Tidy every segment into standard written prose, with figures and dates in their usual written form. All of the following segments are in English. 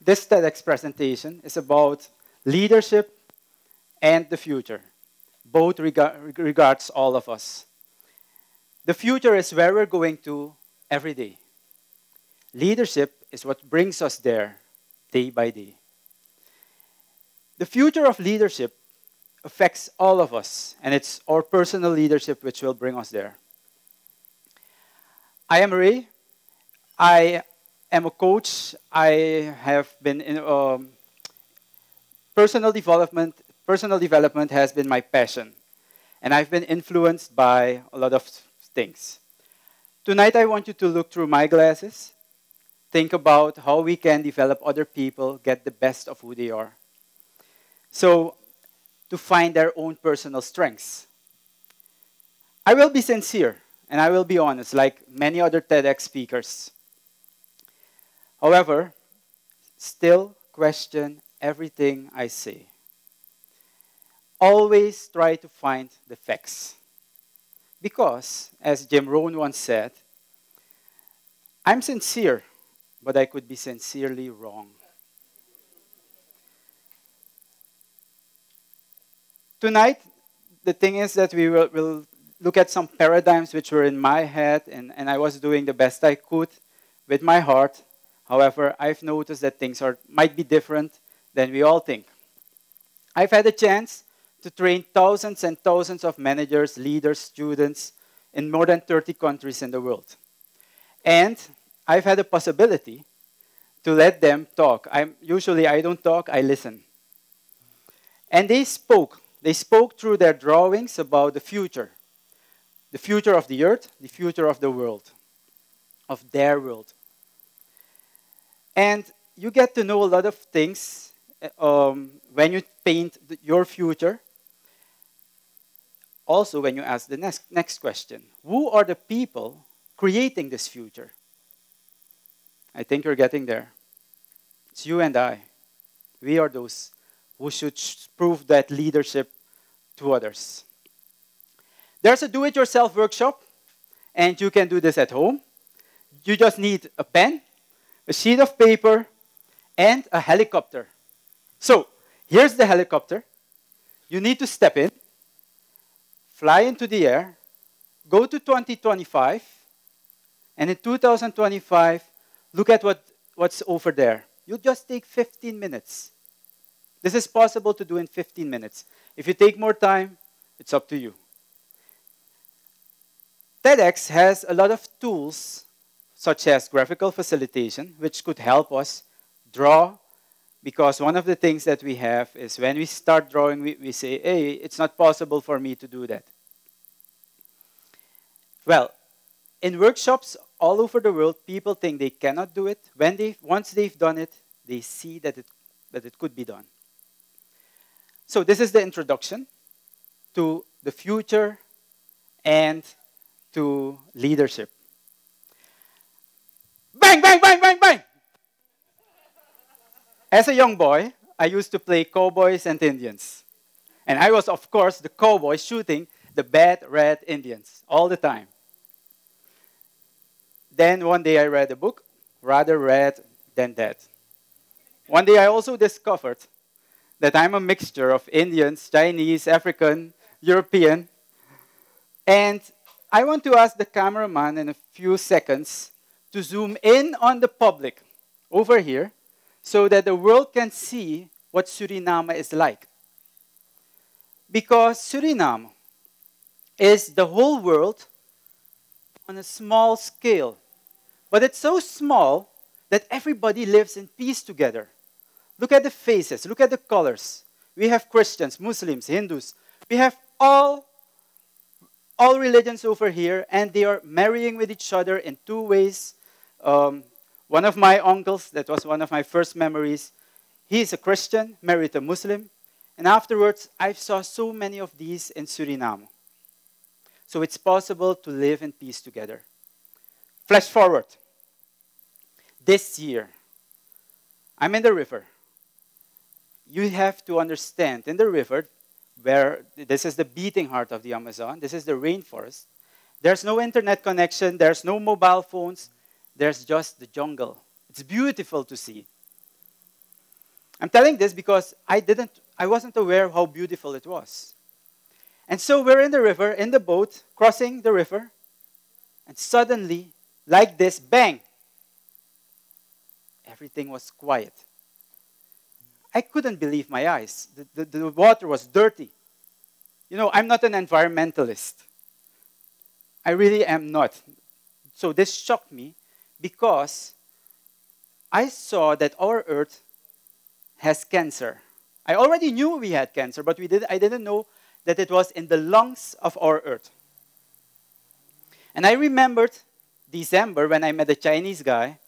This TEDx presentation is about leadership and the future. Both regards all of us. The future is where we're going to every day. Leadership is what brings us there day by day. The future of leadership affects all of us, and it's our personal leadership which will bring us there. I am Ray. I am a coach. I have been in personal development. Personal development has been my passion, and I've been influenced by a lot of things. Tonight, I want you to look through my glasses, think about how we can develop other people, get the best of who they are. So, to find their own personal strengths. I will be sincere, and I will be honest, like many other TEDx speakers. However, still question everything I say. Always try to find the facts. Because, as Jim Rohn once said, I'm sincere, but I could be sincerely wrong. Tonight, the thing is that we will look at some paradigms which were in my head, and I was doing the best I could with my heart. However, I've noticed that things might be different than we all think. I've had a chance to train thousands and thousands of managers, leaders, students in more than 30 countries in the world. And I've had a possibility to let them talk. Usually I don't talk, I listen. And they spoke. They spoke through their drawings about the future of the earth, the future of the world, of their world. And you get to know a lot of things when you paint your future. Also, when you ask the next question, who are the people creating this future? I think you're getting there. It's you and I. We are those who should prove that leadership to others. There's a do-it-yourself workshop, and you can do this at home. You just need a pen, a sheet of paper, and a helicopter. So, here's the helicopter. You need to step in, fly into the air, go to 2025, and in 2025, look at what's over there. You just take 15 minutes. This is possible to do in 15 minutes. If you take more time, it's up to you. TEDx has a lot of tools, such as graphical facilitation, which could help us draw, because one of the things that we have is when we start drawing, we say, hey, it's not possible for me to do that. Well, in workshops all over the world, people think they cannot do it. Once they've done it, they see that it could be done. So this is the introduction to the future and to leadership. Bang, bang, bang, bang, bang! As a young boy, I used to play cowboys and Indians. And I was, of course, the cowboy shooting the bad red Indians all the time. Then one day I read a book, Rather Red Than Dead. One day I also discovered that I'm a mixture of Indians, Chinese, African, European. And I want to ask the cameraman in a few seconds to zoom in on the public over here so that the world can see what Suriname is like. Because Suriname is the whole world on a small scale. But it's so small that everybody lives in peace together. Look at the faces, look at the colors. We have Christians, Muslims, Hindus. We have all religions over here, and they are marrying with each other in two ways. One of my uncles, that was one of my first memories, he is a Christian, married a Muslim. And afterwards, I saw so many of these in Suriname. So it's possible to live in peace together. Flash forward. This year, I'm in the river. You have to understand, in the river, where this is the beating heart of the Amazon, this is the rainforest, there's no internet connection, there's no mobile phones, there's just the jungle. It's beautiful to see. I'm telling this because I wasn't aware of how beautiful it was. And so we're in the river, in the boat, crossing the river, and suddenly, like this, bang, everything was quiet. I couldn't believe my eyes. The water was dirty. You know, I'm not an environmentalist. I really am not. So this shocked me because I saw that our earth has cancer. I already knew we had cancer, but I didn't know that it was in the lungs of our earth. And I remembered December when I met a Chinese guy,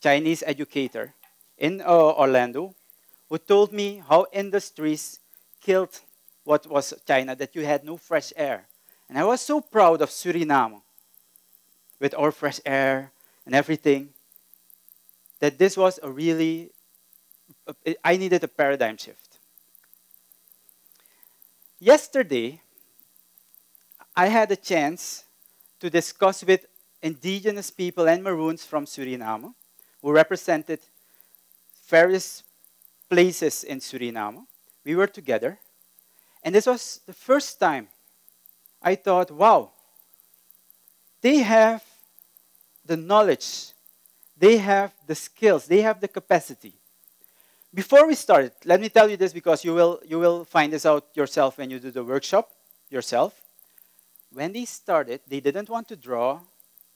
Chinese educator in Orlando, who told me how industries killed what was China, that you had no fresh air. And I was so proud of Suriname with our fresh air and everything, that this was I needed a paradigm shift. Yesterday, I had a chance to discuss with indigenous people and Maroons from Suriname who represented various places in Suriname. We were together. And this was the first time I thought, wow, they have the knowledge, they have the skills, they have the capacity. Before we started, let me tell you this because you will find this out yourself when you do the workshop yourself. When they started, they didn't want to draw,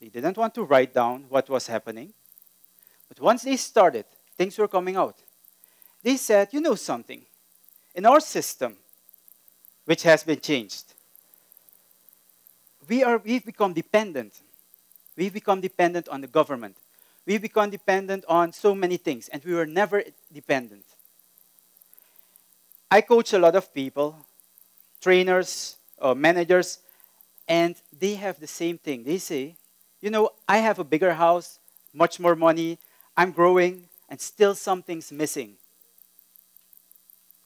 they didn't want to write down what was happening. But once they started, things were coming out. They said, you know something, in our system, which has been changed, we've become dependent. We've become dependent on the government. We've become dependent on so many things, and we were never dependent. I coach a lot of people, trainers, managers, and they have the same thing. They say, you know, I have a bigger house, much more money, I'm growing, and still something's missing.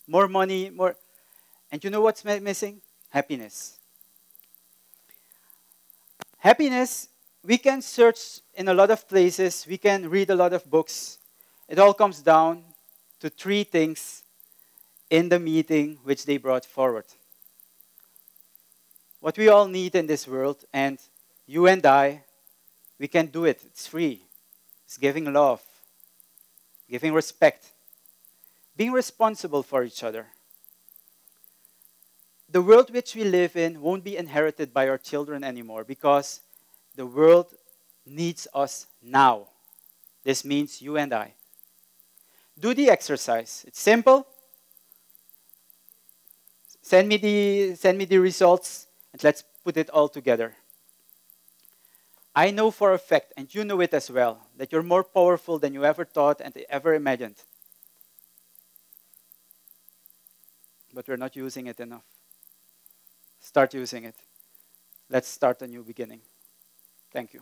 More money, more. And you know what's missing? Happiness. Happiness, we can search in a lot of places, we can read a lot of books. It all comes down to three things in the meeting which they brought forward. What we all need in this world, and you and I, we can do it. It's free. It's giving love, giving respect, being responsible for each other. The world which we live in won't be inherited by our children anymore because the world needs us now. This means you and I. Do the exercise. It's simple. Send me the results and let's put it all together. I know for a fact, and you know it as well, that you're more powerful than you ever thought and ever imagined. But we're not using it enough. Start using it. Let's start a new beginning. Thank you.